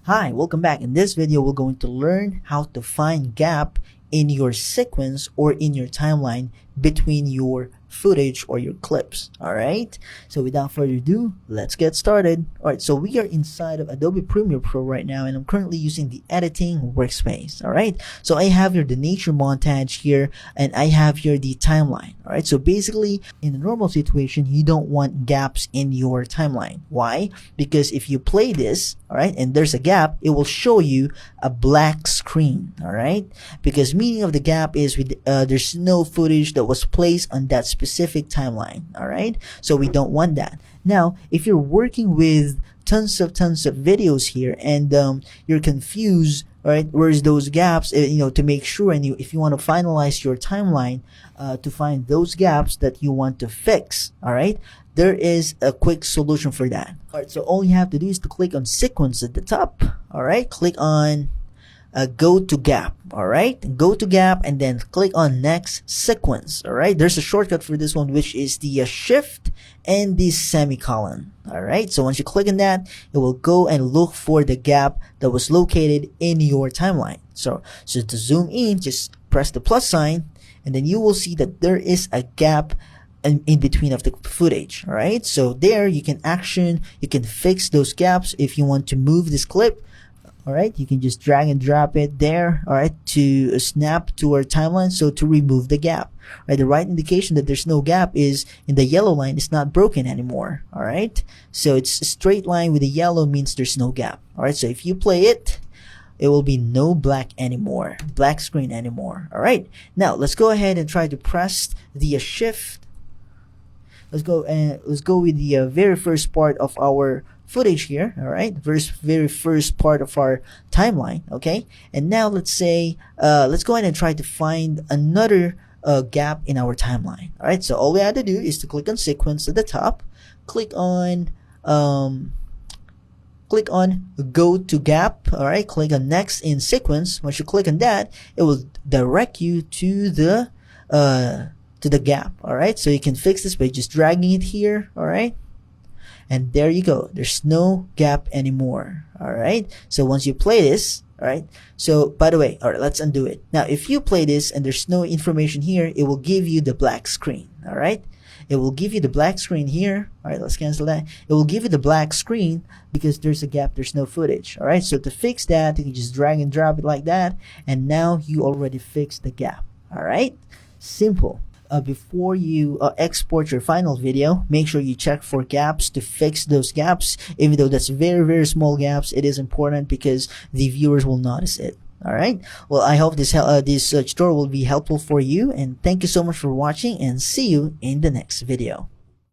Hi, welcome back. In this video, we're going to learn how to find gap in your sequence or in your timeline between your footage or your clips. All right, so without further ado, let's get started. All right, so we are inside of Adobe Premiere Pro right now, and I'm currently using the editing workspace. All right, so I have here the nature montage here, and I have here the timeline. All right, so basically in a normal situation, you don't want gaps in your timeline. Why? Because if you play this, all right, and there's a gap, it will show you a black screen. All right, because meaning of the gap is there's no footage that was placed on that specific timeline. All right, so we don't want that. Now if you're working with tons of videos here and you're confused, right, where's those gaps, to make sure, and if you want to finalize your timeline to find those gaps that you want to fix, all right, there is a quick solution for that. All right, so all you have to do is to click on sequence at the top. All right, click on go to gap. All right, go to gap and then click on next sequence. All right, there's a shortcut for this one, which is the shift and the semicolon. All right, so once you click on that, it will go and look for the gap that was located in your timeline. So to zoom in, just press the plus sign, and then you will see that there is a gap in between of the footage. All right, so there you can fix those gaps. If you want to move this clip, all right, you can just drag and drop it there, all right, to snap to our timeline. So to remove the gap, right, the right indication that there's no gap is in the yellow line. It's not broken anymore. All right, so it's a straight line with the yellow means there's no gap. All right, so if you play it, it will be no black screen anymore. All right, now let's go ahead and try to press the shift. Let's go with the very first part of our footage here. All right, very first part of our timeline. Okay, and now let's say let's go ahead and try to find another gap in our timeline. All right, so all we have to do is to click on sequence at the top, click on go to gap. All right, click on next in sequence. Once you click on that, it will direct you to the gap. All right, so you can fix this by just dragging it here. All right, and there you go, there's no gap anymore. All right, so once you play this, all right, so by the way, all right, let's undo it. Now if you play this and there's no information here, it will give you the black screen. All right, it will give you the black screen here. All right, let's cancel that. It will give you the black screen because there's a gap, there's no footage. All right, so to fix that, you can just drag and drop it like that, and now you already fixed the gap. All right, simple. Before you export your final video, make sure you check for gaps to fix those gaps. Even though that's very small gaps, it is important because the viewers will notice it. All right, well, I hope this tutorial will be helpful for you, and thank you so much for watching, and see you in the next video.